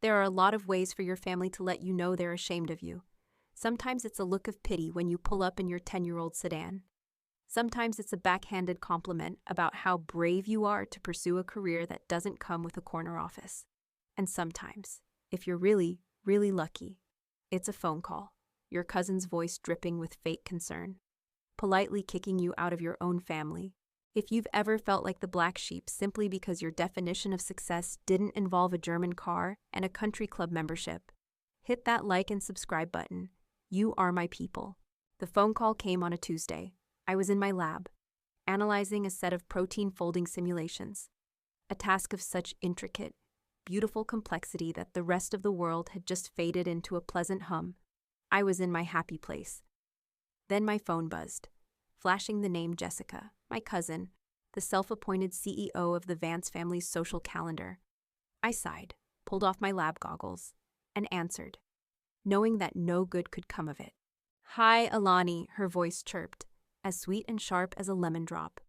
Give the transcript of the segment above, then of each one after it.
There are a lot of ways for your family to let you know they're ashamed of you. Sometimes it's a look of pity when you pull up in your 10-year-old sedan. Sometimes it's a backhanded compliment about how brave you are to pursue a career that doesn't come with a corner office. And sometimes, if you're really, really lucky, it's a phone call, your cousin's voice dripping with fake concern, politely kicking you out of your own family. If you've ever felt like the black sheep simply because your definition of success didn't involve a German car and a country club membership, hit that like and subscribe button. You are my people. The phone call came on a Tuesday. I was in my lab, analyzing a set of protein folding simulations, a task of such intricate, beautiful complexity that the rest of the world had just faded into a pleasant hum. I was in my happy place. Then my phone buzzed, flashing the name Jessica, my cousin, the self-appointed CEO of the Vance family's social calendar. I sighed, pulled off my lab goggles, and answered, knowing that no good could come of it. "Hi, Alani," her voice chirped, as sweet and sharp as a lemon drop.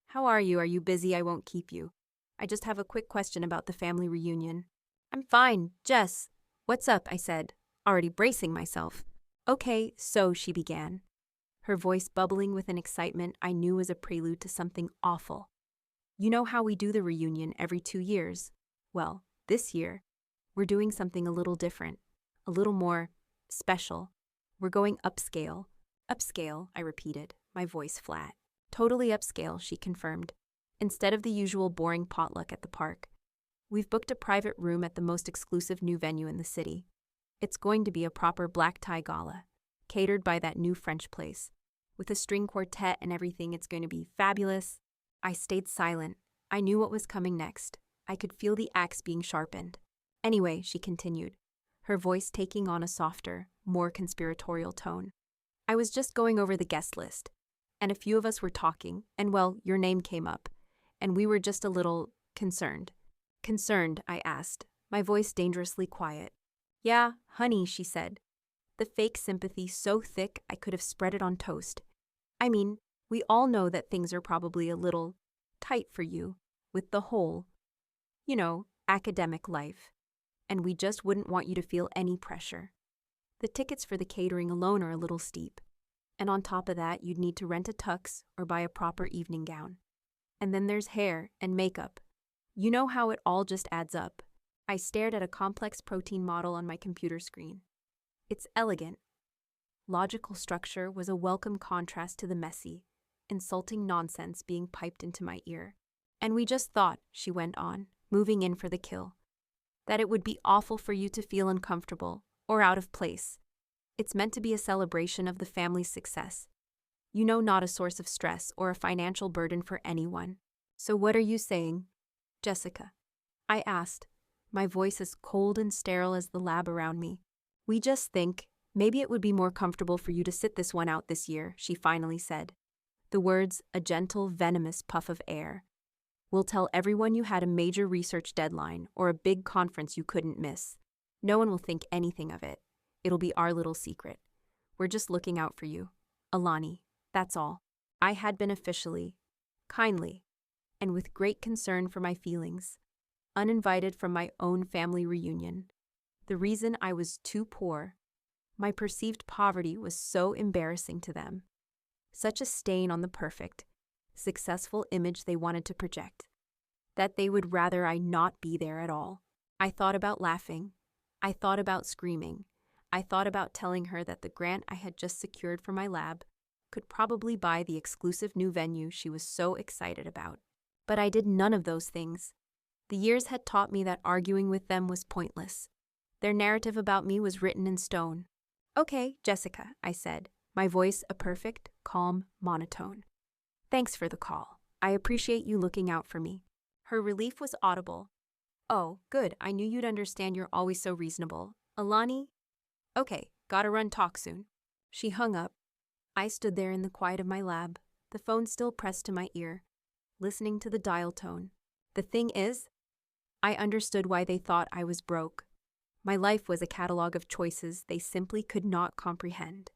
"How are you? Are you busy? I won't keep you. I just have a quick question about the family reunion." "I'm fine, Jess." "What's up?" I said, already bracing myself. "Okay, so," she began, her voice bubbling with an excitement I knew was a prelude to something awful. "You know how we do the reunion every 2 years? Well, this year, we're doing something a little different, a little more special. We're going upscale." "Upscale," I repeated, my voice flat. "Totally upscale," she confirmed. "Instead of the usual boring potluck at the park, we've booked a private room at the most exclusive new venue in the city. It's going to be a proper black tie gala, catered by that new French place. With a string quartet and everything, it's going to be fabulous." I stayed silent. I knew what was coming next. I could feel the axe being sharpened. "Anyway," she continued, her voice taking on a softer, more conspiratorial tone, "I was just going over the guest list, and a few of us were talking, and well, your name came up, and we were just a little concerned." "Concerned?" I asked, my voice dangerously quiet. "Yeah, honey," she said, the fake sympathy so thick I could have spread it on toast. "I mean, we all know that things are probably a little tight for you, with the whole, academic life, and we just wouldn't want you to feel any pressure. The tickets for the catering alone are a little steep, and on top of that, you'd need to rent a tux or buy a proper evening gown. And then there's hair and makeup. You know how it all just adds up." I stared at a complex protein model on my computer screen. Its elegant, logical structure was a welcome contrast to the messy, insulting nonsense being piped into my ear. "And we just thought," she went on, moving in for the kill, "that it would be awful for you to feel uncomfortable or out of place. It's meant to be a celebration of the family's success. Not a source of stress or a financial burden for anyone. So what are you saying, Jessica?" I asked, my voice as cold and sterile as the lab around me. "We just think maybe it would be more comfortable for you to sit this one out this year," she finally said. The words a gentle, venomous puff of air. "We'll tell everyone you had a major research deadline or a big conference you couldn't miss. No one will think anything of it. It'll be our little secret. We're just looking out for you, Alani, that's all." I had been officially, kindly, and with great concern for my feelings, uninvited from my own family reunion. The reason I was too poor, my perceived poverty was so embarrassing to them. Such a stain on the perfect, successful image they wanted to project, that they would rather I not be there at all. I thought about laughing. I thought about screaming. I thought about telling her that the grant I had just secured for my lab could probably buy the exclusive new venue she was so excited about. But I did none of those things. The years had taught me that arguing with them was pointless. Their narrative about me was written in stone. "Okay, Jessica," I said, my voice a perfect, calm monotone. "Thanks for the call. I appreciate you looking out for me." Her relief was audible. "Oh, good, I knew you'd understand. You're always so reasonable. Alani? Okay, gotta run, talk soon." She hung up. I stood there in the quiet of my lab, the phone still pressed to my ear, listening to the dial tone. The thing is, I understood why they thought I was broke. My life was a catalog of choices they simply could not comprehend.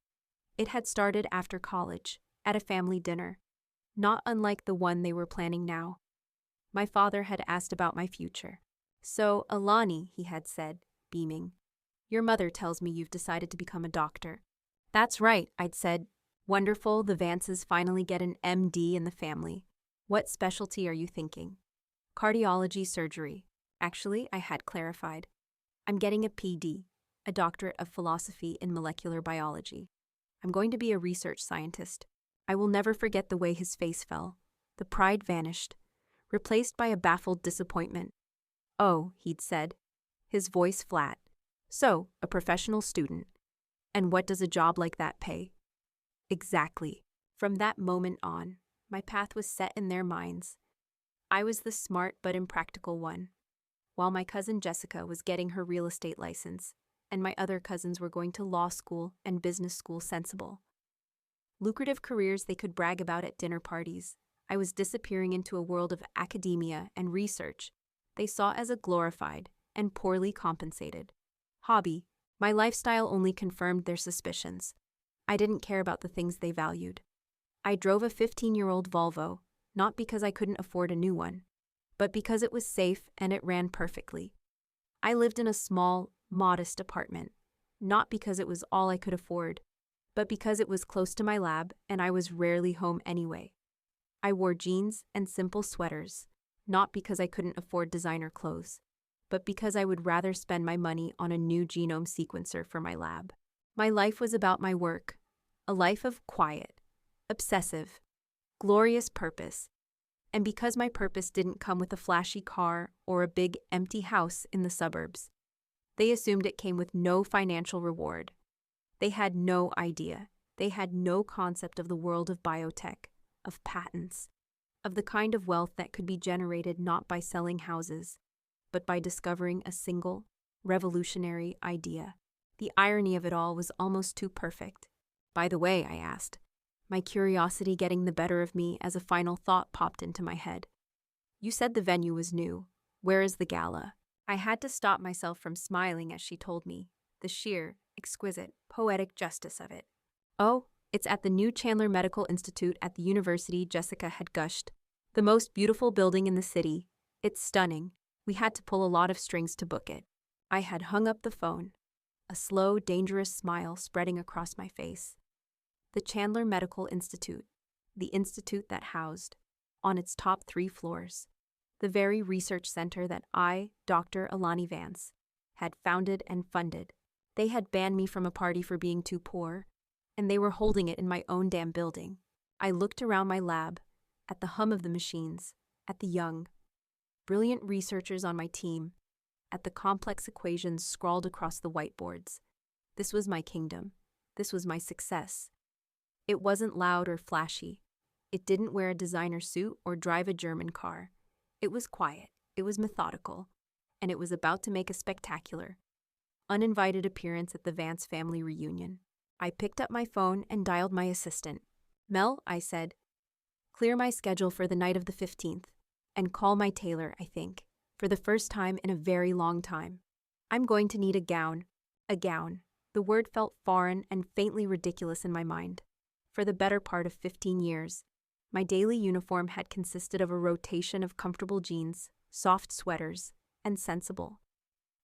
It had started after college, at a family dinner, not unlike the one they were planning now. My father had asked about my future. "So, Alani," he had said, beaming. Your mother tells me you've decided to become a doctor. That's right, I'd said. Wonderful, the Vances finally get an MD in the family. What specialty are you thinking? Cardiology surgery. Actually, I had clarified. I'm getting a PD, a doctorate of philosophy in molecular biology. I'm going to be a research scientist. I will never forget the way his face fell. The pride vanished, replaced by a baffled disappointment. Oh, he'd said, his voice flat. So, a professional student. And what does a job like that pay? Exactly. From that moment on, my path was set in their minds. I was the smart but impractical one, while my cousin Jessica was getting her real estate license, and my other cousins were going to law school and business school sensible. Lucrative careers they could brag about at dinner parties. I was disappearing into a world of academia and research they saw as a glorified and poorly compensated hobby. My lifestyle only confirmed their suspicions. I didn't care about the things they valued. I drove a 15-year-old Volvo, not because I couldn't afford a new one, but because it was safe and it ran perfectly. I lived in a small, modest apartment, not because it was all I could afford, but because it was close to my lab and I was rarely home anyway. I wore jeans and simple sweaters, not because I couldn't afford designer clothes, but because I would rather spend my money on a new genome sequencer for my lab. My life was about my work, a life of quiet, obsessive, glorious purpose. And because my purpose didn't come with a flashy car or a big empty house in the suburbs, they assumed it came with no financial reward. They had no idea. They had no concept of the world of biotech, of patents, of the kind of wealth that could be generated not by selling houses, but by discovering a single, revolutionary idea. The irony of it all was almost too perfect. By the way, I asked, my curiosity getting the better of me as a final thought popped into my head. You said the venue was new. Where is the gala? I had to stop myself from smiling as she told me, the sheer, exquisite, poetic justice of it. Oh, it's at the new Chandler Medical Institute at the university, Jessica had gushed. The most beautiful building in the city. It's stunning. We had to pull a lot of strings to book it. I had hung up the phone, a slow, dangerous smile spreading across my face. The Chandler Medical Institute, the institute that housed, on its top 3 floors, the very research center that I, Dr. Alani Vance, had founded and funded. They had banned me from a party for being too poor, and they were holding it in my own damn building. I looked around my lab, at the hum of the machines, at the young, brilliant researchers on my team, at the complex equations scrawled across the whiteboards. This was my kingdom. This was my success. It wasn't loud or flashy. It didn't wear a designer suit or drive a German car. It was quiet. It was methodical. And it was about to make a spectacular, uninvited appearance at the Vance family reunion. I picked up my phone and dialed my assistant. Mel, I said, clear my schedule for the night of the 15th, and call my tailor, I think, for the first time in a very long time. I'm going to need a gown. A gown. The word felt foreign and faintly ridiculous in my mind. For the better part of 15 years, my daily uniform had consisted of a rotation of comfortable jeans, soft sweaters, and sensible,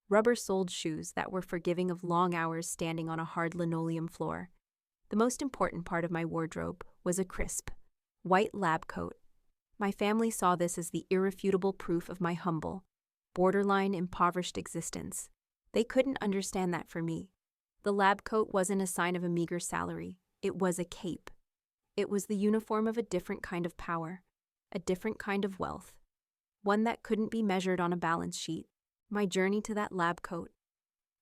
rubber-soled shoes that were forgiving of long hours standing on a hard linoleum floor. The most important part of my wardrobe was a crisp, white lab coat. My family saw this as the irrefutable proof of my humble, borderline impoverished existence. They couldn't understand that for me. The lab coat wasn't a sign of a meager salary. It was a cape. It was the uniform of a different kind of power, a different kind of wealth, one that couldn't be measured on a balance sheet. My journey to that lab coat,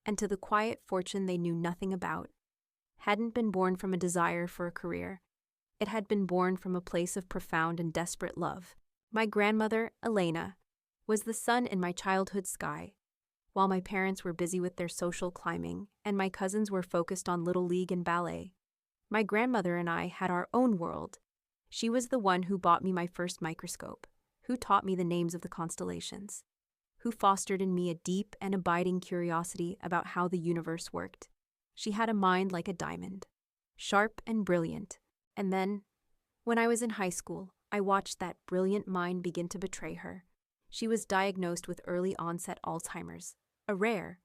and to the quiet fortune they knew nothing about, hadn't been born from a desire for a career. It had been born from a place of profound and desperate love. My grandmother, Elena, was the sun in my childhood sky, while my parents were busy with their social climbing and my cousins were focused on Little League and ballet. My grandmother and I had our own world. She was the one who bought me my first microscope, who taught me the names of the constellations, who fostered in me a deep and abiding curiosity about how the universe worked. She had a mind like a diamond, sharp and brilliant. And then, when I was in high school, I watched that brilliant mind begin to betray her. She was diagnosed with early onset Alzheimer's, a rare,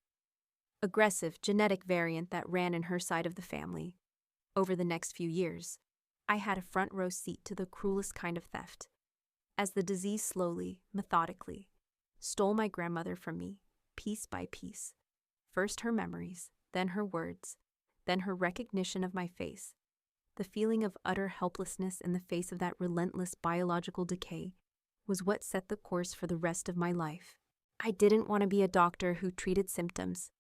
aggressive genetic variant that ran in her side of the family. Over the next few years, I had a front row seat to the cruelest kind of theft. As the disease slowly, methodically, stole my grandmother from me, piece by piece. First her memories, then her words, then her recognition of my face. The feeling of utter helplessness in the face of that relentless biological decay was what set the course for the rest of my life. I didn't want to be a doctor who treated symptoms.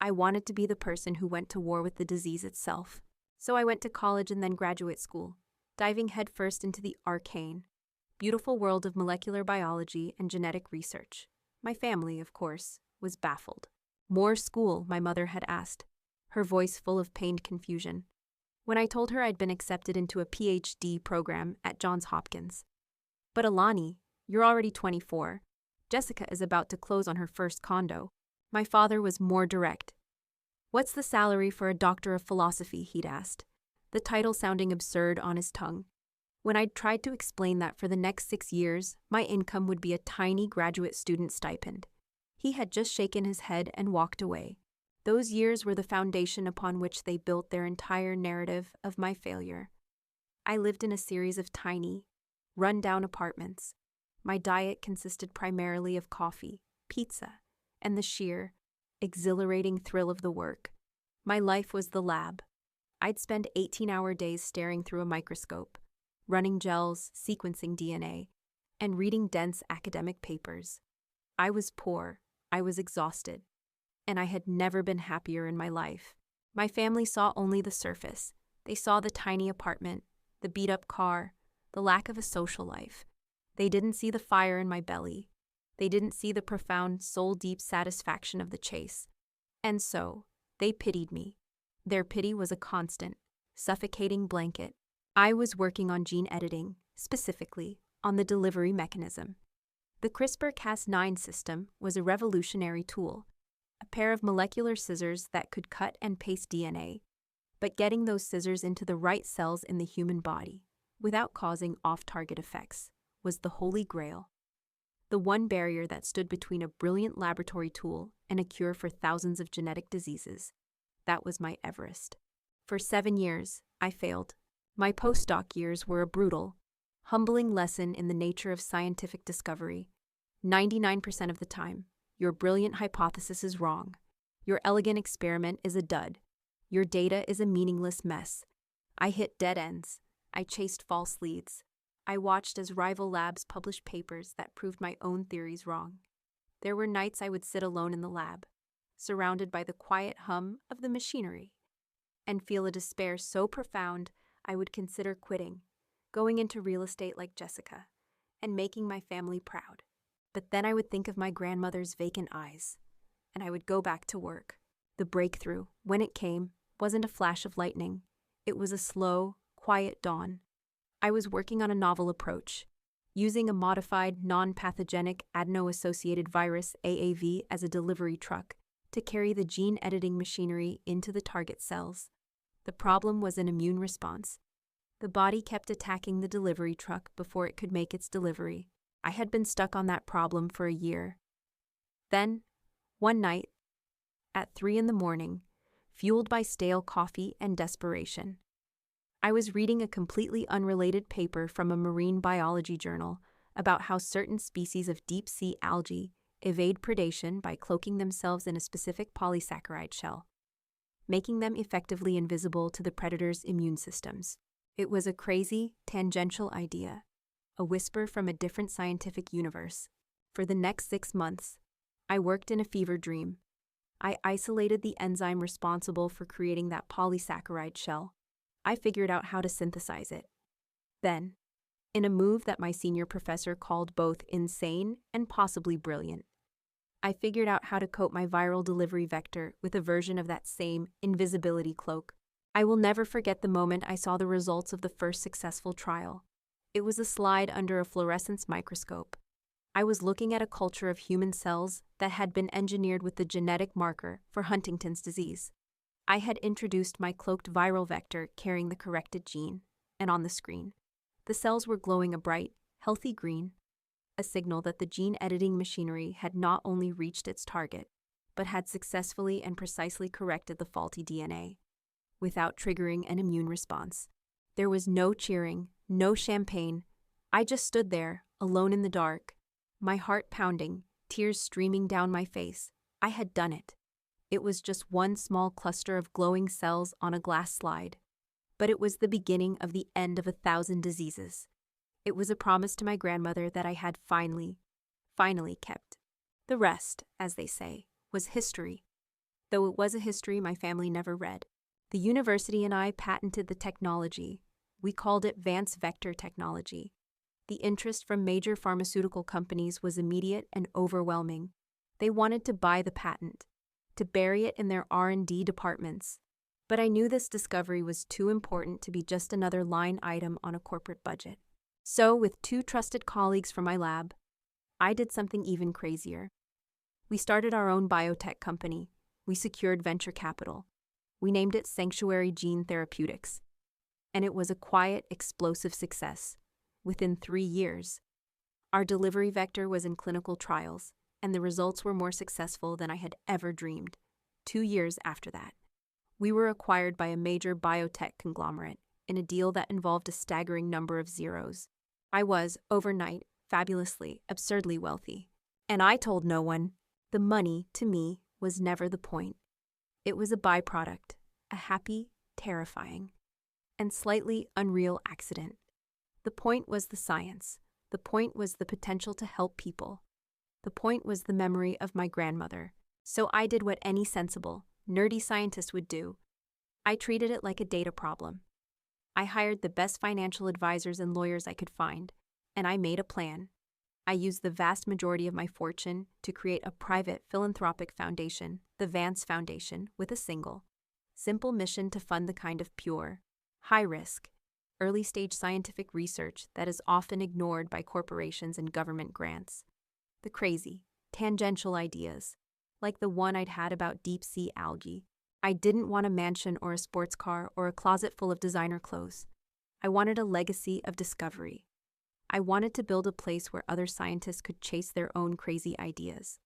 I wanted to be the person who went to war with the disease itself. So I went to college and then graduate school, diving headfirst into the arcane, beautiful world of molecular biology and genetic research. My family, of course, was baffled. More school, my mother had asked, her voice full of pained confusion, when I told her I'd been accepted into a PhD program at Johns Hopkins. But Alani, you're already 24. Jessica is about to close on her first condo. My father was more direct. What's the salary for a doctor of philosophy, he'd asked, the title sounding absurd on his tongue. When I'd tried to explain that for the next 6 years, my income would be a tiny graduate student stipend, he had just shaken his head and walked away. Those years were the foundation upon which they built their entire narrative of my failure. I lived in a series of tiny, run-down apartments. My diet consisted primarily of coffee, pizza, and the sheer, exhilarating thrill of the work. My life was the lab. I'd spend 18-hour days staring through a microscope, running gels, sequencing DNA, and reading dense academic papers. I was poor, I was exhausted, and I had never been happier in my life. My family saw only the surface. They saw the tiny apartment, the beat-up car, the lack of a social life. They didn't see the fire in my belly. They didn't see the profound, soul-deep satisfaction of the chase. And so, they pitied me. Their pity was a constant, suffocating blanket. I was working on gene editing, specifically on the delivery mechanism. The CRISPR-Cas9 system was a revolutionary tool, a pair of molecular scissors that could cut and paste DNA, but getting those scissors into the right cells in the human body, without causing off-target effects, was the holy grail. The one barrier that stood between a brilliant laboratory tool and a cure for thousands of genetic diseases. That was my Everest. For 7 years, I failed. My postdoc years were a brutal, humbling lesson in the nature of scientific discovery. 99% of the time, your brilliant hypothesis is wrong. Your elegant experiment is a dud. Your data is a meaningless mess. I hit dead ends. I chased false leads. I watched as rival labs published papers that proved my own theories wrong. There were nights I would sit alone in the lab, surrounded by the quiet hum of the machinery, and feel a despair so profound I would consider quitting, going into real estate like Jessica, and making my family proud. But then I would think of my grandmother's vacant eyes, and I would go back to work. The breakthrough, when it came, wasn't a flash of lightning. It was a slow, quiet dawn. I was working on a novel approach, using a modified, non-pathogenic adeno-associated virus AAV as a delivery truck to carry the gene editing machinery into the target cells. The problem was an immune response. The body kept attacking the delivery truck before it could make its delivery. I had been stuck on that problem for a year. Then, one night, at 3 a.m, fueled by stale coffee and desperation, I was reading a completely unrelated paper from a marine biology journal about how certain species of deep-sea algae evade predation by cloaking themselves in a specific polysaccharide shell, making them effectively invisible to the predator's immune systems. It was a crazy, tangential idea, a whisper from a different scientific universe. For the next 6 months, I worked in a fever dream. I isolated the enzyme responsible for creating that polysaccharide shell. I figured out how to synthesize it. Then, in a move that my senior professor called both insane and possibly brilliant, I figured out how to coat my viral delivery vector with a version of that same invisibility cloak. I will never forget the moment I saw the results of the first successful trial. It was a slide under a fluorescence microscope. I was looking at a culture of human cells that had been engineered with the genetic marker for Huntington's disease. I had introduced my cloaked viral vector carrying the corrected gene, and on the screen, the cells were glowing a bright, healthy green, a signal that the gene editing machinery had not only reached its target, but had successfully and precisely corrected the faulty DNA, without triggering an immune response. There was no cheering, no champagne. I just stood there, alone in the dark, my heart pounding, tears streaming down my face. I had done it. It was just one small cluster of glowing cells on a glass slide. But it was the beginning of the end of 1,000 diseases. It was a promise to my grandmother that I had finally kept. The rest, as they say, was history. Though it was a history my family never read. The university and I patented the technology. We called it Vance Vector Technology. The interest from major pharmaceutical companies was immediate and overwhelming. They wanted to buy the patent, to bury it in their R&D departments. But I knew this discovery was too important to be just another line item on a corporate budget. So, with 2 trusted colleagues from my lab, I did something even crazier. We started our own biotech company. We secured venture capital. We named it Sanctuary Gene Therapeutics. And it was a quiet, explosive success. Within 3 years, our delivery vector was in clinical trials, and the results were more successful than I had ever dreamed. 2 years after that, we were acquired by a major biotech conglomerate in a deal that involved a staggering number of zeros. I was, overnight, fabulously, absurdly wealthy. And I told no one. The money, to me, was never the point. It was a byproduct, a happy, terrifying, and slightly unreal accident. The point was the science. The point was the potential to help people. The point was the memory of my grandmother. So I did what any sensible, nerdy scientist would do. I treated it like a data problem. I hired the best financial advisors and lawyers I could find, and I made a plan. I used the vast majority of my fortune to create a private philanthropic foundation, the Vance Foundation, with a simple mission to fund the kind of pure, high-risk, early-stage scientific research that is often ignored by corporations and government grants. The crazy, tangential ideas, like the one I'd had about deep-sea algae. I didn't want a mansion or a sports car or a closet full of designer clothes. I wanted a legacy of discovery. I wanted to build a place where other scientists could chase their own crazy ideas,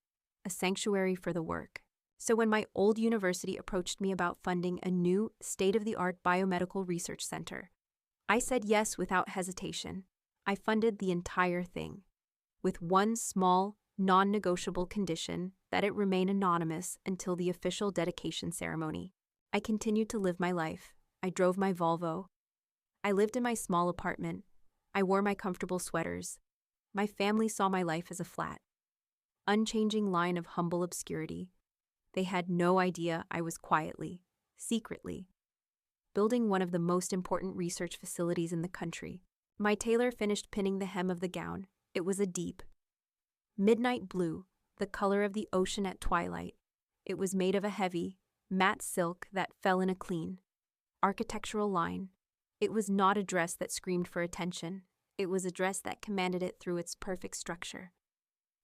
a sanctuary for the work. So when my old university approached me about funding a new, state-of-the-art biomedical research center, I said yes without hesitation. I funded the entire thing, with one small, non-negotiable condition that it remain anonymous until the official dedication ceremony. I continued to live my life. I drove my Volvo. I lived in my small apartment. I wore my comfortable sweaters. My family saw my life as a flat, unchanging line of humble obscurity. They had no idea I was quietly, secretly, building one of the most important research facilities in the country. My tailor finished pinning the hem of the gown. It was a deep, midnight blue, the color of the ocean at twilight. It was made of a heavy, matte silk that fell in a clean, architectural line. It was not a dress that screamed for attention. It was a dress that commanded it through its perfect structure,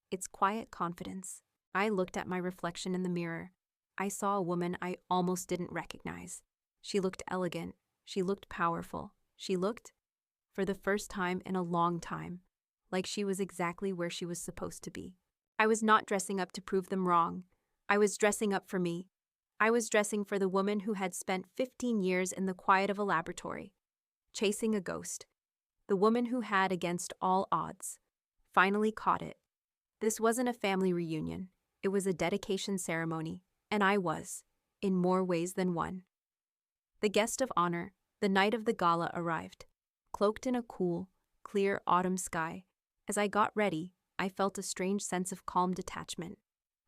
its quiet confidence. I looked at my reflection in the mirror. I saw a woman I almost didn't recognize. She looked elegant. She looked powerful. She looked, for the first time in a long time, like she was exactly where she was supposed to be. I was not dressing up to prove them wrong. I was dressing up for me. I was dressing for the woman who had spent 15 years in the quiet of a laboratory, chasing a ghost. The woman who had, against all odds, finally caught it. This wasn't a family reunion. It was a dedication ceremony, and I was, in more ways than one. The guest of honor, the night of the gala, arrived, cloaked in a cool, clear autumn sky. As I got ready, I felt a strange sense of calm detachment.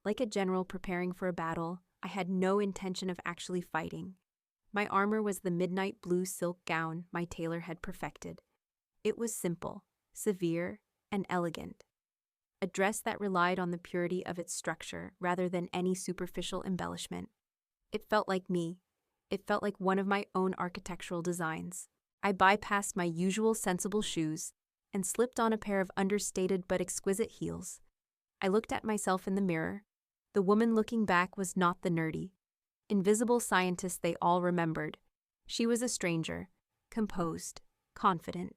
Like a general preparing for a battle, I had no intention of actually fighting. My armor was the midnight blue silk gown my tailor had perfected. It was simple, severe, and elegant. A dress that relied on the purity of its structure rather than any superficial embellishment. It felt like me. It felt like one of my own architectural designs. I bypassed my usual sensible shoes and slipped on a pair of understated but exquisite heels. I looked at myself in the mirror. The woman looking back was not the nerdy, invisible scientist they all remembered. She was a stranger, composed, confident,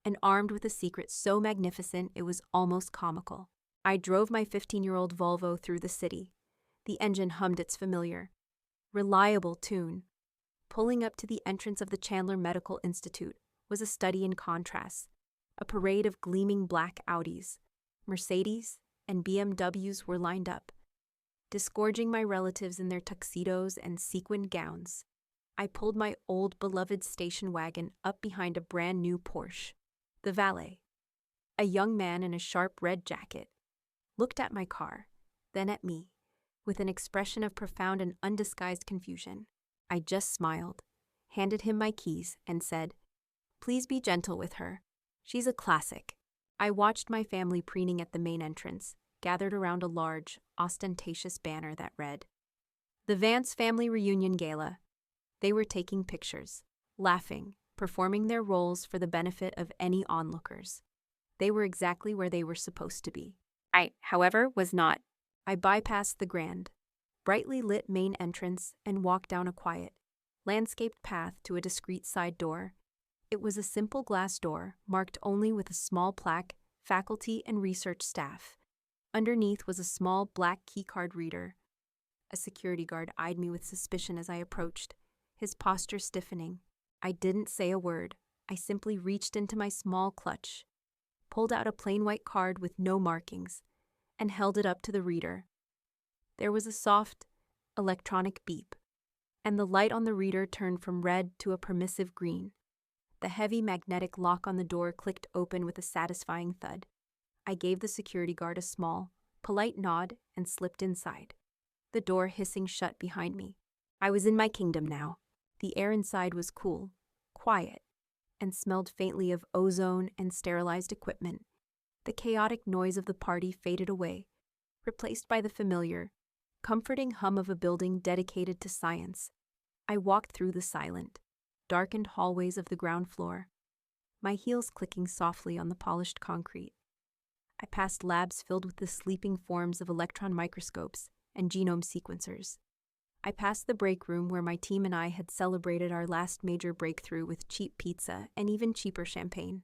and armed with a secret so magnificent it was almost comical. I drove my 15-year-old Volvo through the city. The engine hummed its familiar, reliable tune. Pulling up to the entrance of the Chandler Medical Institute was a study in contrasts, a parade of gleaming black Audis. Mercedes and BMWs were lined up, disgorging my relatives in their tuxedos and sequined gowns. I pulled my old beloved station wagon up behind a brand new Porsche. The valet, a young man in a sharp red jacket, looked at my car, then at me, with an expression of profound and undisguised confusion. I just smiled, handed him my keys, and said, "Please be gentle with her. She's a classic." I watched my family preening at the main entrance, gathered around a large, ostentatious banner that read, "The Vance Family Reunion Gala." They were taking pictures, laughing, performing their roles for the benefit of any onlookers. They were exactly where they were supposed to be. I, however, was not. I bypassed the grand, brightly lit main entrance and walked down a quiet, landscaped path to a discreet side door. It was a simple glass door, marked only with a small plaque, faculty and research staff. Underneath was a small black keycard reader. A security guard eyed me with suspicion as I approached, his posture stiffening. I didn't say a word. I simply reached into my small clutch, pulled out a plain white card with no markings, and held it up to the reader. There was a soft, electronic beep, and the light on the reader turned from red to a permissive green. The heavy magnetic lock on the door clicked open with a satisfying thud. I gave the security guard a small, polite nod and slipped inside, the door hissing shut behind me. I was in my kingdom now. The air inside was cool, quiet, and smelled faintly of ozone and sterilized equipment. The chaotic noise of the party faded away, replaced by the familiar, comforting hum of a building dedicated to science. I walked through the silent, darkened hallways of the ground floor, my heels clicking softly on the polished concrete. I passed labs filled with the sleeping forms of electron microscopes and genome sequencers. I passed the break room where my team and I had celebrated our last major breakthrough with cheap pizza and even cheaper champagne.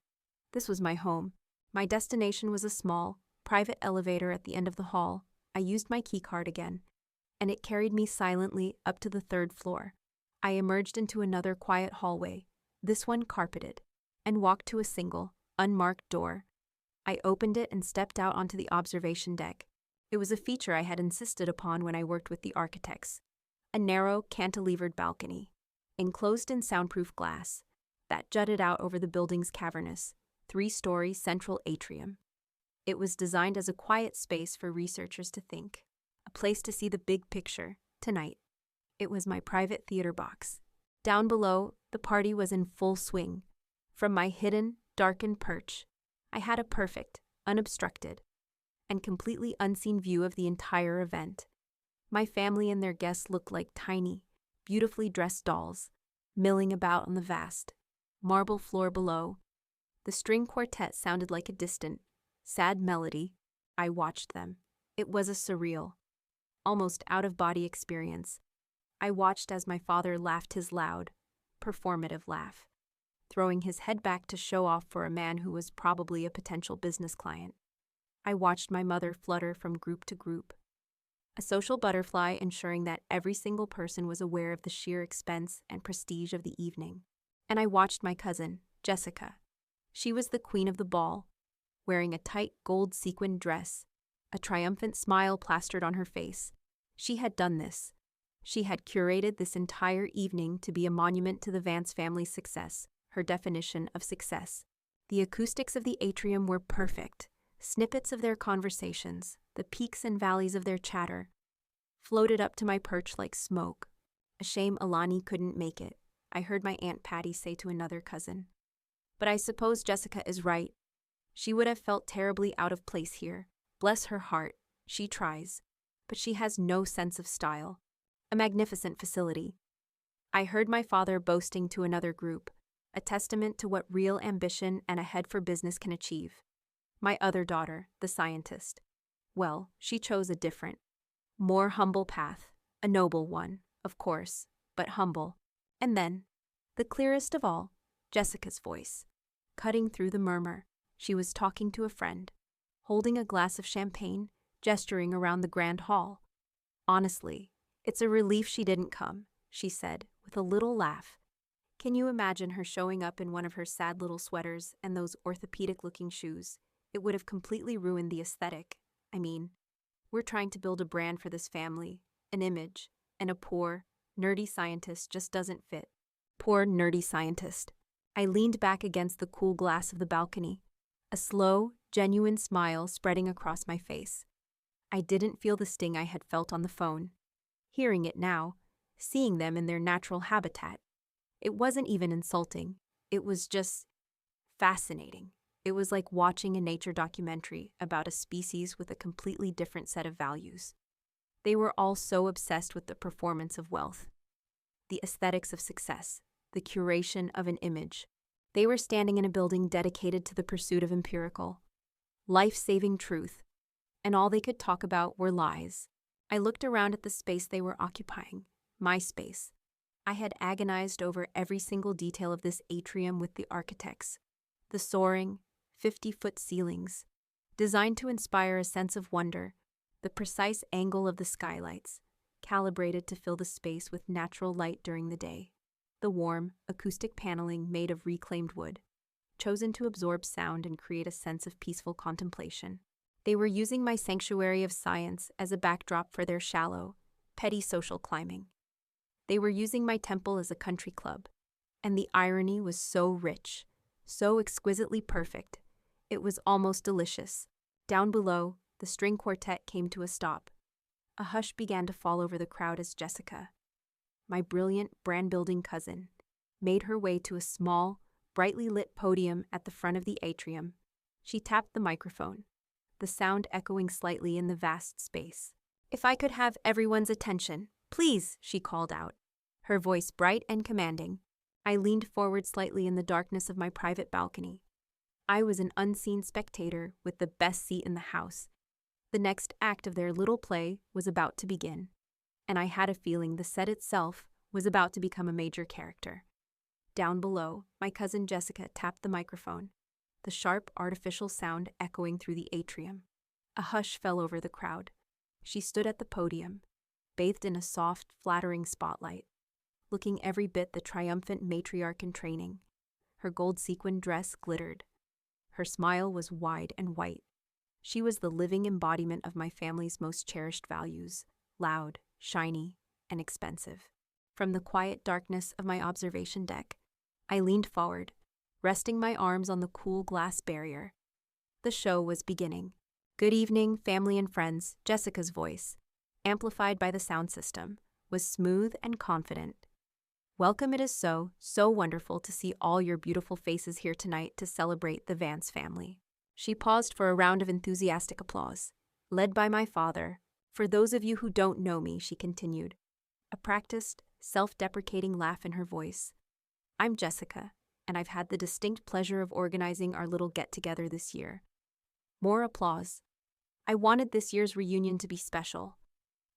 This was my home. My destination was a small, private elevator at the end of the hall. I used my keycard again, and it carried me silently up to the 3rd floor. I emerged into another quiet hallway, this one carpeted, and walked to a single, unmarked door. I opened it and stepped out onto the observation deck. It was a feature I had insisted upon when I worked with the architects. A narrow, cantilevered balcony, enclosed in soundproof glass, that jutted out over the building's cavernous, 3-story central atrium. It was designed as a quiet space for researchers to think, a place to see the big picture, tonight. It was my private theater box. Down below, the party was in full swing. From my hidden, darkened perch, I had a perfect, unobstructed, and completely unseen view of the entire event. My family and their guests looked like tiny, beautifully dressed dolls, milling about on the vast, marble floor below. The string quartet sounded like a distant, sad melody. I watched them. It was a surreal, almost out-of-body experience. I watched as my father laughed his loud, performative laugh, throwing his head back to show off for a man who was probably a potential business client. I watched my mother flutter from group to group, a social butterfly ensuring that every single person was aware of the sheer expense and prestige of the evening. And I watched my cousin, Jessica. She was the queen of the ball, wearing a tight gold sequined dress, a triumphant smile plastered on her face. She had done this. She had curated this entire evening to be a monument to the Vance family's success, her definition of success. The acoustics of the atrium were perfect. Snippets of their conversations, the peaks and valleys of their chatter, floated up to my perch like smoke. A shame Alani couldn't make it, I heard my Aunt Patty say to another cousin. But I suppose Jessica is right. She would have felt terribly out of place here. Bless her heart, she tries, but she has no sense of style. A magnificent facility. I heard my father boasting to another group, a testament to what real ambition and a head for business can achieve. My other daughter, the scientist. Well, she chose a different, more humble path, a noble one, of course, but humble. And then, the clearest of all, Jessica's voice, cutting through the murmur. She was talking to a friend, holding a glass of champagne, gesturing around the grand hall. Honestly, it's a relief she didn't come, she said, with a little laugh. Can you imagine her showing up in one of her sad little sweaters and those orthopedic-looking shoes? It would have completely ruined the aesthetic. I mean, we're trying to build a brand for this family, an image, and a poor, nerdy scientist just doesn't fit. Poor, nerdy scientist. I leaned back against the cool glass of the balcony, a slow, genuine smile spreading across my face. I didn't feel the sting I had felt on the phone. Hearing it now, seeing them in their natural habitat, it wasn't even insulting. It was just fascinating. It was like watching a nature documentary about a species with a completely different set of values. They were all so obsessed with the performance of wealth, the aesthetics of success, the curation of an image. They were standing in a building dedicated to the pursuit of empirical, life-saving truth, and all they could talk about were lies. I looked around at the space they were occupying, my space. I had agonized over every single detail of this atrium with the architects. The soaring, 50-foot ceilings, designed to inspire a sense of wonder, the precise angle of the skylights, calibrated to fill the space with natural light during the day. The warm, acoustic paneling made of reclaimed wood, chosen to absorb sound and create a sense of peaceful contemplation. They were using my sanctuary of science as a backdrop for their shallow, petty social climbing. They were using my temple as a country club, and the irony was so rich, so exquisitely perfect, it was almost delicious. Down below, the string quartet came to a stop. A hush began to fall over the crowd as Jessica, my brilliant brand-building cousin, made her way to a small, brightly lit podium at the front of the atrium. She tapped the microphone, the sound echoing slightly in the vast space. "If I could have everyone's attention, please," she called out, her voice bright and commanding. I leaned forward slightly in the darkness of my private balcony. I was an unseen spectator with the best seat in the house. The next act of their little play was about to begin, and I had a feeling the set itself was about to become a major character. Down below, my cousin Jessica tapped the microphone, the sharp artificial sound echoing through the atrium. A hush fell over the crowd. She stood at the podium, bathed in a soft, flattering spotlight, looking every bit the triumphant matriarch in training. Her gold sequin dress glittered. Her smile was wide and white. She was the living embodiment of my family's most cherished values, loud, shiny, and expensive. From the quiet darkness of my observation deck, I leaned forward, resting my arms on the cool glass barrier. The show was beginning. "Good evening, family and friends," Jessica's voice, amplified by the sound system, was smooth and confident. "Welcome. It is so wonderful to see all your beautiful faces here tonight to celebrate the Vance family." She paused for a round of enthusiastic applause, led by my father. "For those of you who don't know me," she continued, a practiced, self-deprecating laugh in her voice, "I'm Jessica, and I've had the distinct pleasure of organizing our little get-together this year." More applause. I wanted this year's reunion to be special.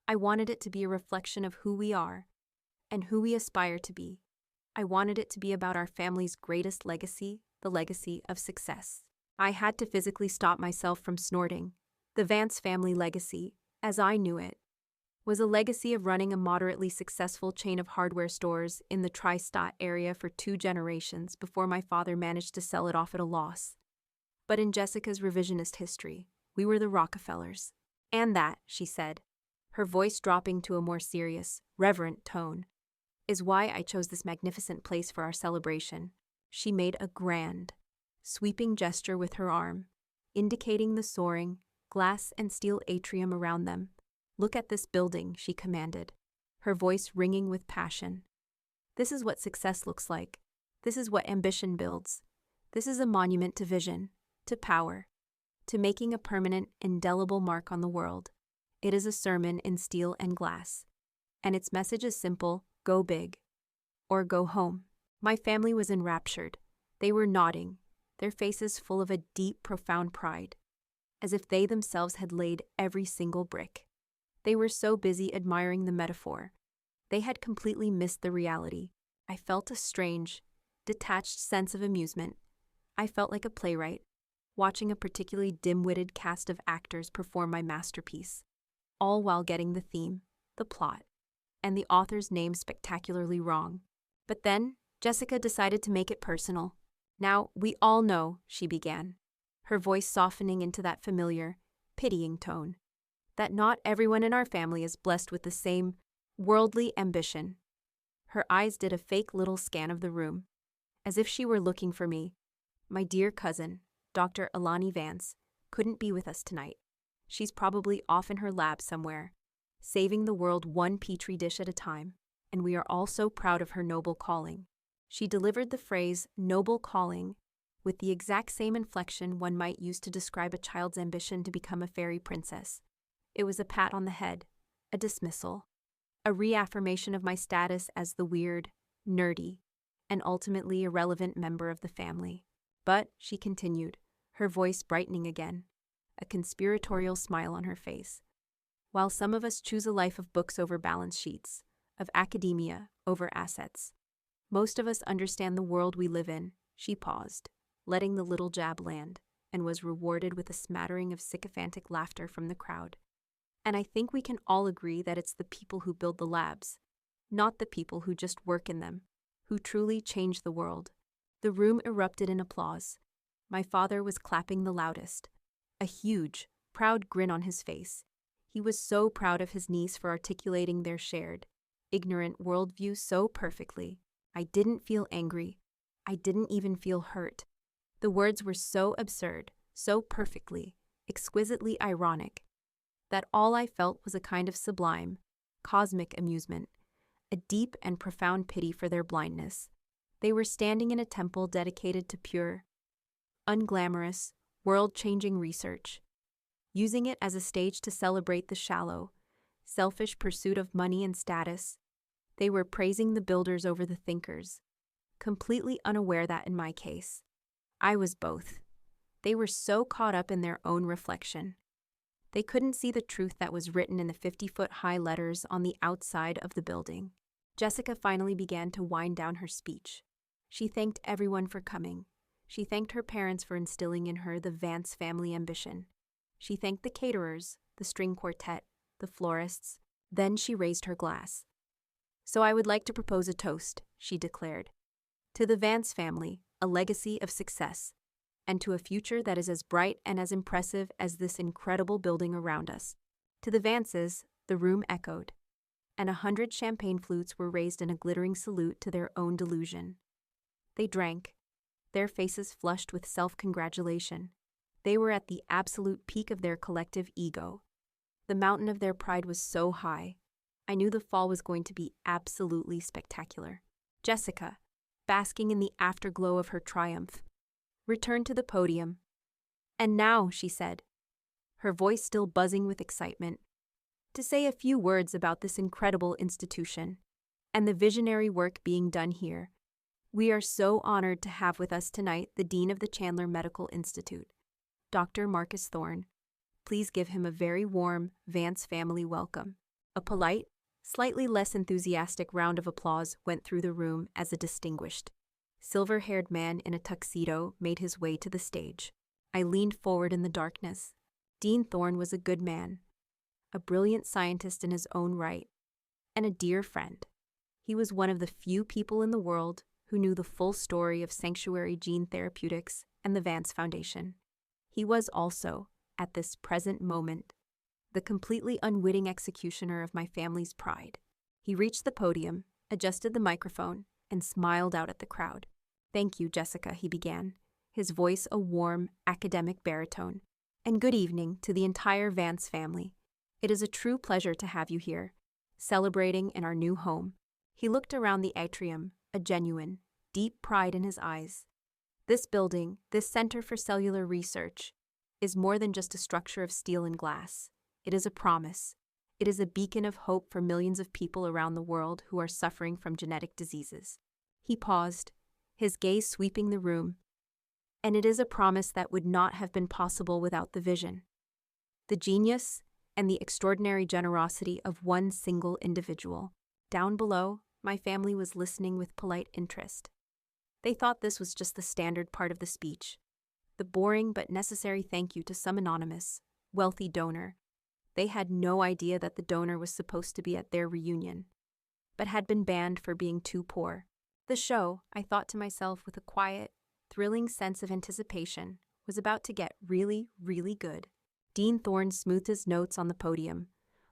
I wanted it to be a reflection of who we are and who we aspire to be. I wanted it to be about our family's greatest legacy, the legacy of success. I had to physically stop myself from snorting. The Vance family legacy, as I knew it, was a legacy of running a moderately successful chain of hardware stores in the tri-state area for 2 generations before my father managed to sell it off at a loss. But in Jessica's revisionist history, we were the Rockefellers. "And that," she said, her voice dropping to a more serious, reverent tone, "is why I chose this magnificent place for our celebration." She made a grand, sweeping gesture with her arm, indicating the soaring, glass and steel atrium around them. "Look at this building," she commanded, her voice ringing with passion. "This is what success looks like. This is what ambition builds. This is a monument to vision, to power, to making a permanent, indelible mark on the world. It is a sermon in steel and glass. And its message is simple: go big, or go home." My family was enraptured. They were nodding, their faces full of a deep, profound pride, as if they themselves had laid every single brick. They were so busy admiring the metaphor, they had completely missed the reality. I felt a strange, detached sense of amusement. I felt like a playwright, watching a particularly dim-witted cast of actors perform my masterpiece, all while getting the theme, the plot, and the author's name spectacularly wrong. But then, Jessica decided to make it personal. "Now, we all know," she began, her voice softening into that familiar, pitying tone, "that not everyone in our family is blessed with the same worldly ambition." Her eyes did a fake little scan of the room, as if she were looking for me. "My dear cousin, Dr. Alani Vance, couldn't be with us tonight. She's probably off in her lab somewhere, saving the world one petri dish at a time, and we are all so proud of her noble calling." She delivered the phrase "noble calling" with the exact same inflection one might use to describe a child's ambition to become a fairy princess. It was a pat on the head, a dismissal, a reaffirmation of my status as the weird, nerdy, and ultimately irrelevant member of the family. "But," she continued, her voice brightening again, a conspiratorial smile on her face, "while some of us choose a life of books over balance sheets, of academia over assets, most of us understand the world we live in." She paused, letting the little jab land, and was rewarded with a smattering of sycophantic laughter from the crowd. "And I think we can all agree that it's the people who build the labs, not the people who just work in them, who truly change the world." The room erupted in applause. My father was clapping the loudest, a huge, proud grin on his face. He was so proud of his niece for articulating their shared, ignorant worldview so perfectly. I didn't feel angry. I didn't even feel hurt. The words were so absurd, so perfectly, exquisitely ironic, that all I felt was a kind of sublime, cosmic amusement, a deep and profound pity for their blindness. They were standing in a temple dedicated to pure, unglamorous, world-changing research, using it as a stage to celebrate the shallow, selfish pursuit of money and status. They were praising the builders over the thinkers, completely unaware that in my case, I was both. They were so caught up in their own reflection. They couldn't see the truth that was written in the 50-foot-high letters on the outside of the building. Jessica finally began to wind down her speech. She thanked everyone for coming. She thanked her parents for instilling in her the Vance family ambition. She thanked the caterers, the string quartet, the florists. Then she raised her glass. "So I would like to propose a toast," she declared. "To the Vance family, a legacy of success, and to a future that is as bright and as impressive as this incredible building around us." To the Vances, the room echoed, and 100 champagne flutes were raised in a glittering salute to their own delusion. They drank, their faces flushed with self-congratulation. They were at the absolute peak of their collective ego. The mountain of their pride was so high, I knew the fall was going to be absolutely spectacular. Jessica, basking in the afterglow of her triumph, returned to the podium. "And now," she said, her voice still buzzing with excitement, "to say a few words about this incredible institution and the visionary work being done here. We are so honored to have with us tonight the Dean of the Chandler Medical Institute, Dr. Marcus Thorne. Please give him a very warm Vance family welcome." A polite, slightly less enthusiastic round of applause went through the room as a distinguished, silver-haired man in a tuxedo made his way to the stage. I leaned forward in the darkness. Dean Thorne was a good man, a brilliant scientist in his own right, and a dear friend. He was one of the few people in the world who knew the full story of Sanctuary Gene Therapeutics and the Vance Foundation. He was also, at this present moment, the completely unwitting executioner of my family's pride. He reached the podium, adjusted the microphone, and smiled out at the crowd. "Thank you, Jessica," he began, his voice a warm, academic baritone. "And good evening to the entire Vance family. It is a true pleasure to have you here, celebrating in our new home." He looked around the atrium, a genuine, deep pride in his eyes. "This building, this Center for Cellular Research, is more than just a structure of steel and glass. It is a promise. It is a beacon of hope for millions of people around the world who are suffering from genetic diseases." He paused, his gaze sweeping the room. "And it is a promise that would not have been possible without the vision, the genius, and the extraordinary generosity of one single individual." Down below, my family was listening with polite interest. They thought this was just the standard part of the speech, the boring but necessary thank you to some anonymous, wealthy donor. They had no idea that the donor was supposed to be at their reunion, but had been banned for being too poor. The show, I thought to myself with a quiet, thrilling sense of anticipation, was about to get really, really good. Dean Thorne smoothed his notes on the podium,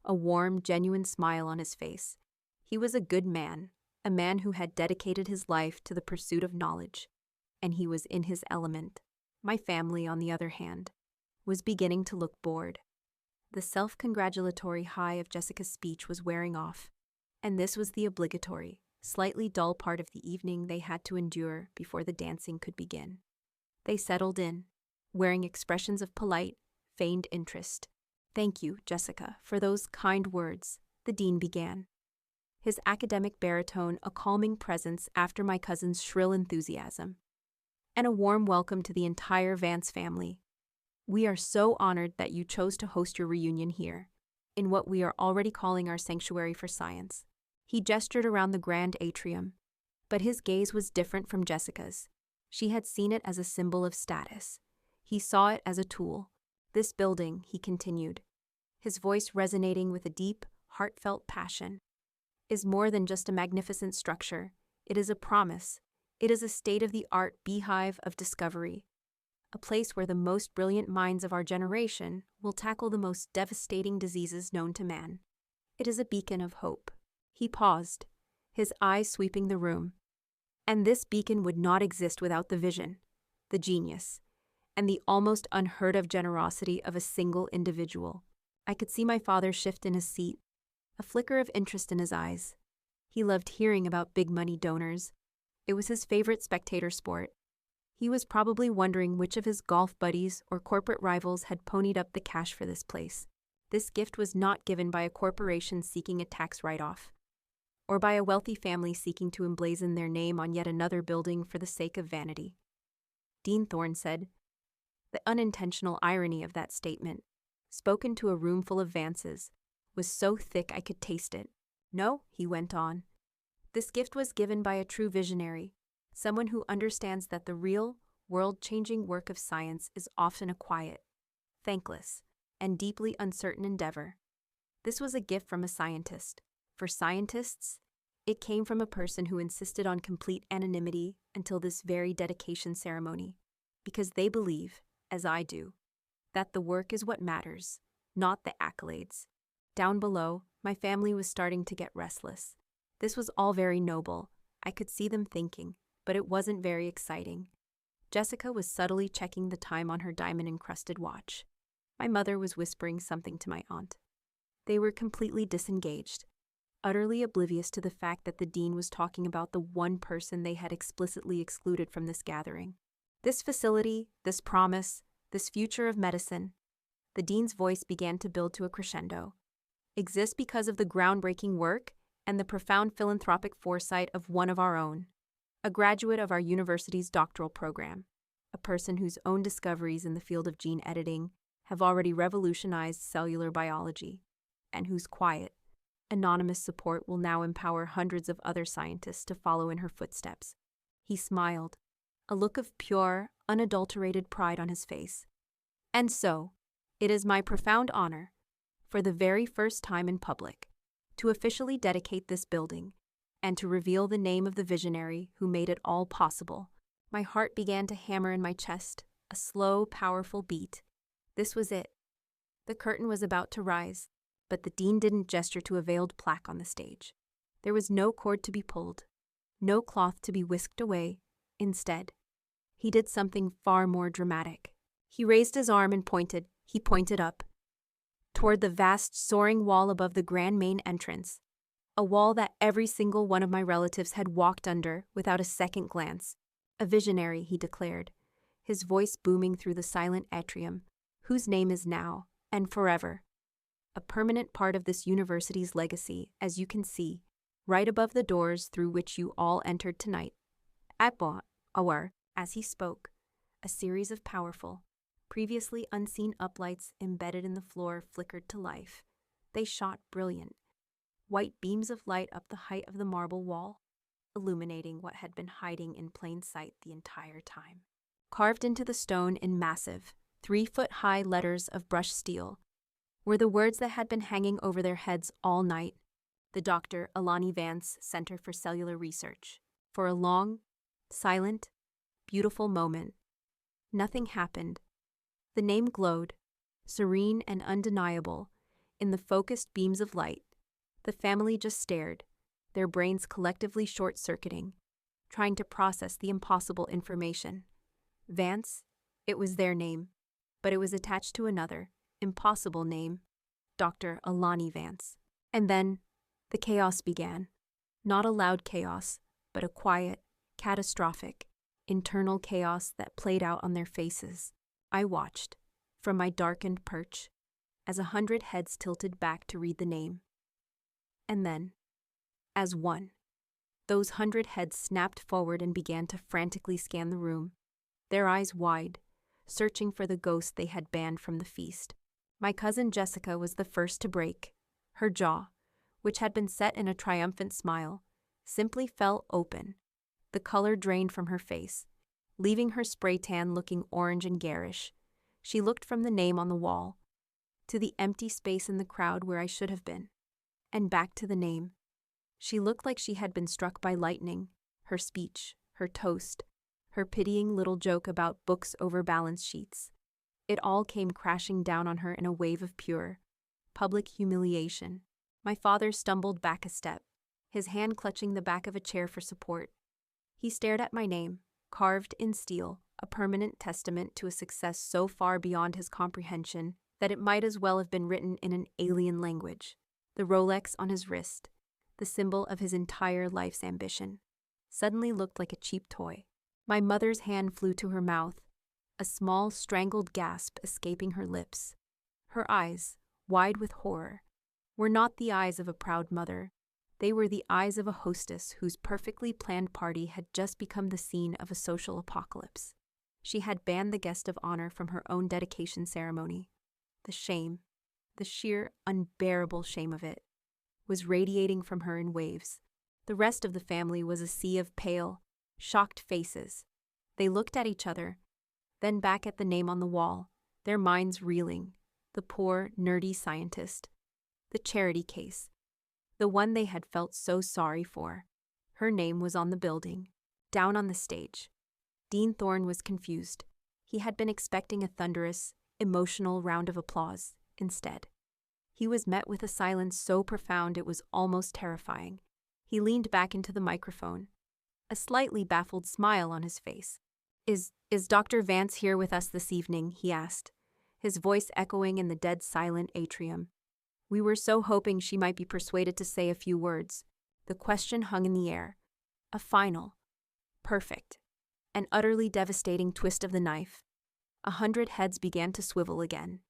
a warm, genuine smile on his face. He was a good man, a man who had dedicated his life to the pursuit of knowledge, and he was in his element. My family, on the other hand, was beginning to look bored. The self-congratulatory high of Jessica's speech was wearing off, and this was the obligatory, slightly dull part of the evening they had to endure before the dancing could begin. They settled in, wearing expressions of polite, feigned interest. "Thank you, Jessica, for those kind words," the dean began, his academic baritone a calming presence after my cousin's shrill enthusiasm. "And a warm welcome to the entire Vance family. We are so honored that you chose to host your reunion here, in what we are already calling our sanctuary for science." He gestured around the grand atrium, but his gaze was different from Jessica's. She had seen it as a symbol of status. He saw it as a tool. "This building," he continued, his voice resonating with a deep, heartfelt passion, "is more than just a magnificent structure. It is a promise. It is a state-of-the-art beehive of discovery, a place where the most brilliant minds of our generation will tackle the most devastating diseases known to man. It is a beacon of hope." He paused, his eyes sweeping the room. And this beacon would not exist without the vision, the genius, and the almost unheard-of generosity of a single individual. I could see my father shift in his seat, a flicker of interest in his eyes. He loved hearing about big-money donors. It was his favorite spectator sport. He was probably wondering which of his golf buddies or corporate rivals had ponied up the cash for this place. This gift was not given by a corporation seeking a tax write-off, or by a wealthy family seeking to emblazon their name on yet another building for the sake of vanity. Dean Thorne said. The unintentional irony of that statement, spoken to a room full of Vances, was so thick I could taste it. "No," he went on. "This gift was given by a true visionary, someone who understands that the real, world-changing work of science is often a quiet, thankless, and deeply uncertain endeavor. This was a gift from a scientist. For scientists, it came from a person who insisted on complete anonymity until this very dedication ceremony, because they believe, as I do, that the work is what matters, not the accolades." Down below, my family was starting to get restless. This was all very noble. I could see them thinking, but it wasn't very exciting. Jessica was subtly checking the time on her diamond-encrusted watch. My mother was whispering something to my aunt. They were completely disengaged, utterly oblivious to the fact that the dean was talking about the one person they had explicitly excluded from this gathering. This facility, this promise, this future of medicine, the dean's voice began to build to a crescendo, exists because of the groundbreaking work and the profound philanthropic foresight of one of our own, a graduate of our university's doctoral program, a person whose own discoveries in the field of gene editing have already revolutionized cellular biology, and whose quiet, anonymous support will now empower hundreds of other scientists to follow in her footsteps. He smiled, a look of pure, unadulterated pride on his face. "And so, it is my profound honor, for the very first time in public, to officially dedicate this building and to reveal the name of the visionary who made it all possible." My heart began to hammer in my chest, a slow, powerful beat. This was it. The curtain was about to rise, but the dean didn't gesture to a veiled plaque on the stage. There was no cord to be pulled, no cloth to be whisked away. Instead, he did something far more dramatic. He raised his arm and pointed up, toward the vast, soaring wall above the grand main entrance, a wall that every single one of my relatives had walked under without a second glance. "A visionary," he declared, his voice booming through the silent atrium, "whose name is now, and forever, a permanent part of this university's legacy, as you can see, right above the doors through which you all entered tonight." As he spoke, a series of powerful, previously unseen uplights embedded in the floor flickered to life. They shot brilliant, white beams of light up the height of the marble wall, illuminating what had been hiding in plain sight the entire time. Carved into the stone in massive, 3-foot-high letters of brushed steel, were the words that had been hanging over their heads all night. The Dr. Alani Vance Center for Cellular Research. For a long, silent, beautiful moment, nothing happened. The name glowed, serene and undeniable, in the focused beams of light. The family just stared, their brains collectively short-circuiting, trying to process the impossible information. Vance, it was their name, but it was attached to another, impossible name, Dr. Alani Vance. And then, the chaos began. Not a loud chaos, but a quiet, catastrophic, internal chaos that played out on their faces. I watched, from my darkened perch, as 100 heads tilted back to read the name. And then, as one, those 100 heads snapped forward and began to frantically scan the room, their eyes wide, searching for the ghost they had banned from the feast. My cousin Jessica was the first to break. Her jaw, which had been set in a triumphant smile, simply fell open. The color drained from her face, leaving her spray tan looking orange and garish. She looked from the name on the wall, to the empty space in the crowd where I should have been, and back to the name. She looked like she had been struck by lightning. Her speech, her toast, her pitying little joke about books over balance sheets. It all came crashing down on her in a wave of pure, public humiliation. My father stumbled back a step, his hand clutching the back of a chair for support. He stared at my name, carved in steel, a permanent testament to a success so far beyond his comprehension that it might as well have been written in an alien language. The Rolex on his wrist, the symbol of his entire life's ambition, suddenly looked like a cheap toy. My mother's hand flew to her mouth, a small, strangled gasp escaping her lips. Her eyes, wide with horror, were not the eyes of a proud mother. They were the eyes of a hostess whose perfectly planned party had just become the scene of a social apocalypse. She had banned the guest of honor from her own dedication ceremony. The shame, the sheer unbearable shame of it, was radiating from her in waves. The rest of the family was a sea of pale, shocked faces. They looked at each other, then back at the name on the wall, their minds reeling. The poor, nerdy scientist. The charity case. The one they had felt so sorry for. Her name was on the building, down on the stage. Dean Thorne was confused. He had been expecting a thunderous, emotional round of applause. Instead, he was met with a silence so profound it was almost terrifying. He leaned back into the microphone, a slightly baffled smile on his face. Is Dr. Vance here with us this evening?" he asked, his voice echoing in the dead silent atrium. We were so hoping she might be persuaded to say a few words. The question hung in the air. A final, perfect, and utterly devastating twist of the knife. 100 heads began to swivel again,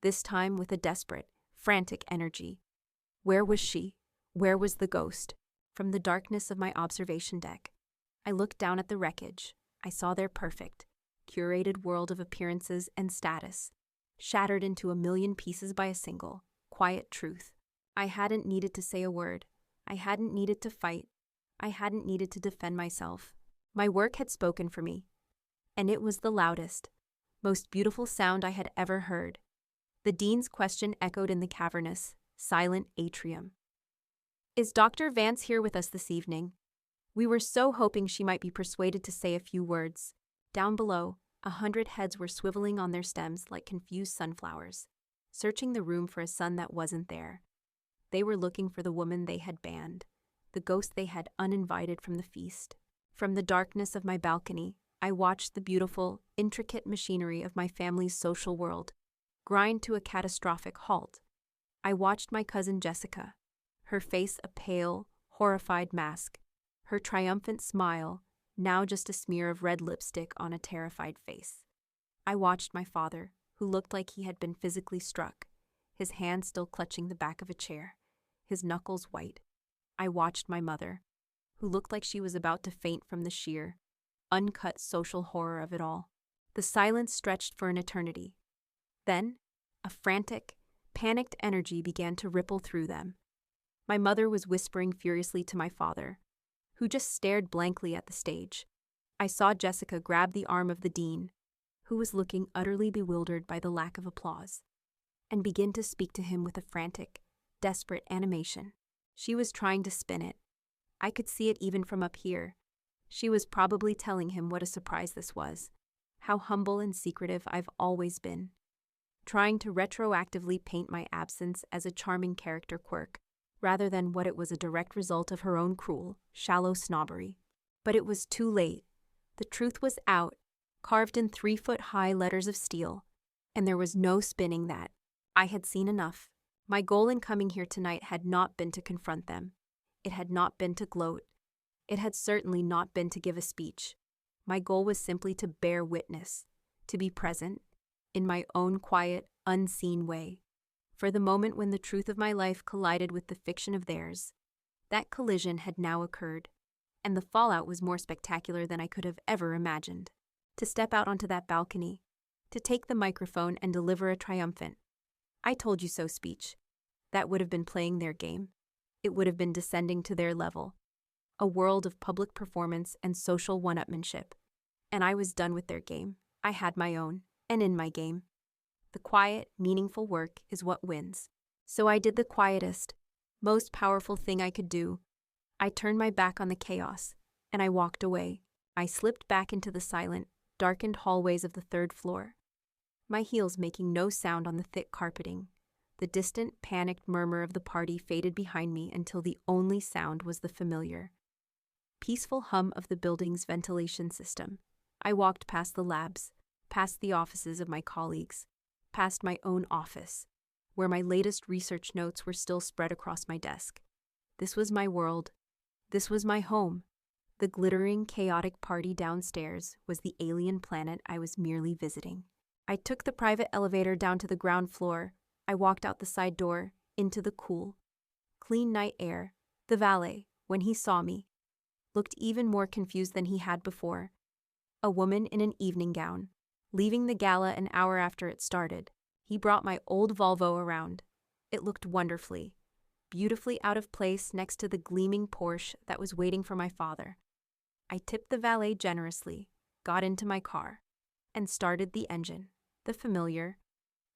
this time with a desperate, frantic energy. Where was she? Where was the ghost? From the darkness of my observation deck, I looked down at the wreckage. I saw their perfect, curated world of appearances and status, shattered into a million pieces by a single, quiet truth. I hadn't needed to say a word. I hadn't needed to fight. I hadn't needed to defend myself. My work had spoken for me, and it was the loudest, most beautiful sound I had ever heard. The dean's question echoed in the cavernous, silent atrium. Is Dr. Vance here with us this evening? We were so hoping she might be persuaded to say a few words. Down below, 100 heads were swiveling on their stems like confused sunflowers, searching the room for a sun that wasn't there. They were looking for the woman they had banned, the ghost they had uninvited from the feast. From the darkness of my balcony, I watched the beautiful, intricate machinery of my family's social world grind to a catastrophic halt. I watched my cousin Jessica, her face a pale, horrified mask, her triumphant smile now just a smear of red lipstick on a terrified face. I watched my father, who looked like he had been physically struck, his hand still clutching the back of a chair, his knuckles white. I watched my mother, who looked like she was about to faint from the sheer, uncut social horror of it all. The silence stretched for an eternity. Then, a frantic, panicked energy began to ripple through them. My mother was whispering furiously to my father, who just stared blankly at the stage. I saw Jessica grab the arm of the dean, who was looking utterly bewildered by the lack of applause. and begin to speak to him with a frantic, desperate animation. She was trying to spin it. I could see it even from up here. She was probably telling him what a surprise this was, how humble and secretive I've always been, trying to retroactively paint my absence as a charming character quirk, rather than what it was a direct result of her own cruel, shallow snobbery. But it was too late. The truth was out, carved in 3-foot-high letters of steel, and there was no spinning that. I had seen enough. My goal in coming here tonight had not been to confront them. It had not been to gloat. It had certainly not been to give a speech. My goal was simply to bear witness, to be present, in my own quiet, unseen way, for the moment when the truth of my life collided with the fiction of theirs. That collision had now occurred, and the fallout was more spectacular than I could have ever imagined. To step out onto that balcony, to take the microphone and deliver a triumphant "I told you so" speech, that would have been playing their game. It would have been descending to their level, a world of public performance and social one-upmanship. And I was done with their game. I had my own, and in my game. The quiet, meaningful work is what wins. So I did the quietest, most powerful thing I could do. I turned my back on the chaos, and I walked away. I slipped back into the silent, darkened hallways of the 3rd floor, my heels making no sound on the thick carpeting. The distant, panicked murmur of the party faded behind me until the only sound was the familiar, peaceful hum of the building's ventilation system. I walked past the labs, past the offices of my colleagues, past my own office, where my latest research notes were still spread across my desk. This was my world. This was my home. The glittering, chaotic party downstairs was the alien planet I was merely visiting. I took the private elevator down to the ground floor. I walked out the side door, into the cool, clean night air. The valet, when he saw me, looked even more confused than he had before. A woman in an evening gown, leaving the gala an hour after it started. He brought my old Volvo around. It looked wonderfully, beautifully out of place next to the gleaming Porsche that was waiting for my father. I tipped the valet generously, got into my car, and started the engine. The familiar,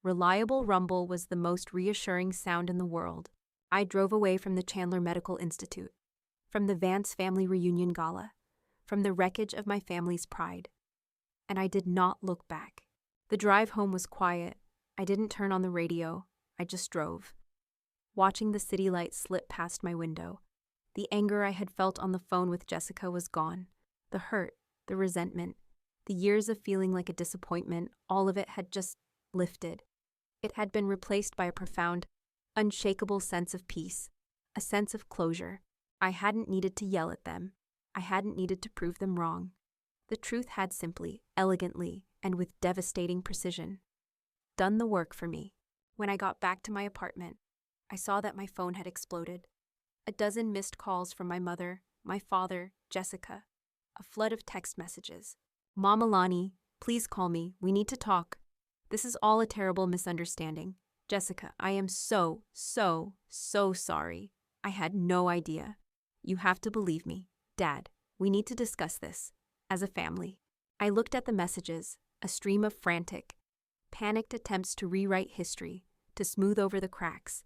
reliable rumble was the most reassuring sound in the world. I drove away from the Chandler Medical Institute, from the Vance family reunion gala, from the wreckage of my family's pride. And I did not look back. The drive home was quiet. I didn't turn on the radio. I just drove, watching the city lights slip past my window. The anger I had felt on the phone with Jessica was gone. The hurt, the resentment, the years of feeling like a disappointment, all of it had just lifted. It had been replaced by a profound, unshakable sense of peace, a sense of closure. I hadn't needed to yell at them. I hadn't needed to prove them wrong. The truth had simply, elegantly, and with devastating precision, done the work for me. When I got back to my apartment, I saw that my phone had exploded. A dozen missed calls from my mother, my father, Jessica. A flood of text messages. "Mom Alani, please call me. We need to talk. This is all a terrible misunderstanding. Jessica, I am so sorry. I had no idea. You have to believe me. Dad, we need to discuss this. As a family." I looked at the messages, a stream of frantic, panicked attempts to rewrite history, to smooth over the cracks,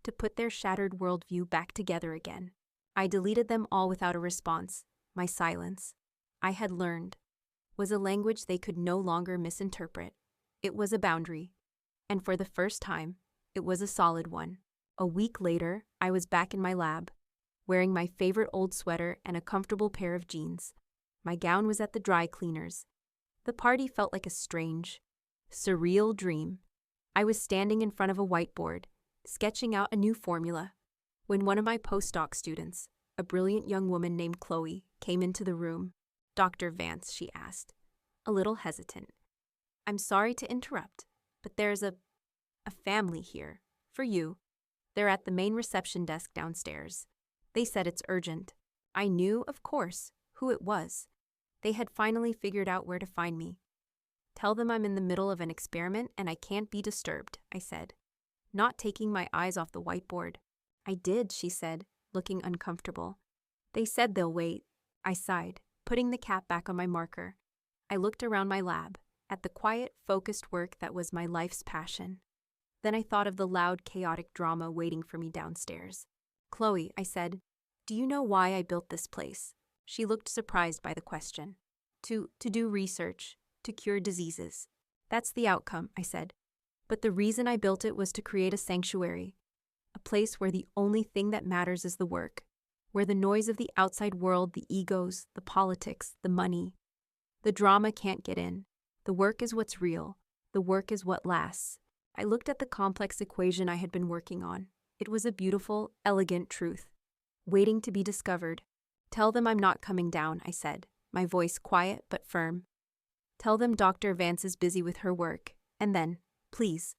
to put their shattered worldview back together again. I deleted them all without a response. My silence, I had learned, was a language they could no longer misinterpret. It was a boundary, and for the first time, it was a solid one. A week later, I was back in my lab, wearing my favorite old sweater and a comfortable pair of jeans. My gown was at the dry cleaners. The party felt like a strange, surreal dream. I was standing in front of a whiteboard, sketching out a new formula, when one of my postdoc students, a brilliant young woman named Chloe, came into the room. "Dr. Vance," she asked, a little hesitant, "I'm sorry to interrupt, but there's a family here, for you. They're at the main reception desk downstairs. They said it's urgent." I knew, of course, who it was. They had finally figured out where to find me. "Tell them I'm in the middle of an experiment and I can't be disturbed," I said, not taking my eyes off the whiteboard. "I did," she said, looking uncomfortable. "They said they'll wait." I sighed, putting the cap back on my marker. I looked around my lab, at the quiet, focused work that was my life's passion. Then I thought of the loud, chaotic drama waiting for me downstairs. "Chloe," I said, "do you know why I built this place?" She looked surprised by the question. To do research, to cure diseases. "That's the outcome," I said. "But the reason I built it was to create a sanctuary, a place where the only thing that matters is the work, where the noise of the outside world, the egos, the politics, the money, the drama can't get in. The work is what's real. The work is what lasts." I looked at the complex equation I had been working on. It was a beautiful, elegant truth, waiting to be discovered. "Tell them I'm not coming down," I said, my voice quiet but firm. "Tell them Dr. Vance is busy with her work, and then, please,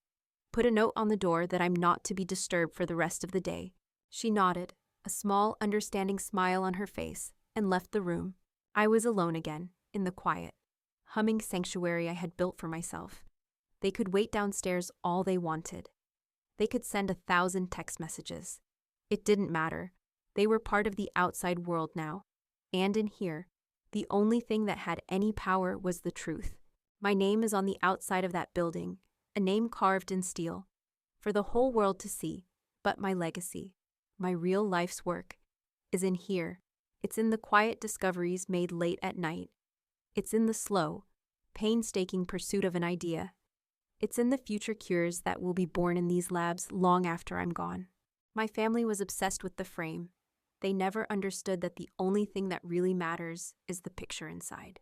put a note on the door that I'm not to be disturbed for the rest of the day." She nodded, a small, understanding smile on her face, and left the room. I was alone again, in the quiet, humming sanctuary I had built for myself. They could wait downstairs all they wanted. They could send 1,000 text messages. It didn't matter. They were part of the outside world now. And in here, the only thing that had any power was the truth. My name is on the outside of that building, a name carved in steel, for the whole world to see. But my legacy, my real life's work, is in here. It's in the quiet discoveries made late at night. It's in the slow, painstaking pursuit of an idea. It's in the future cures that will be born in these labs long after I'm gone. My family was obsessed with the frame. They never understood that the only thing that really matters is the picture inside.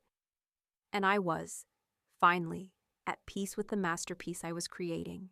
And I was, finally, at peace with the masterpiece I was creating.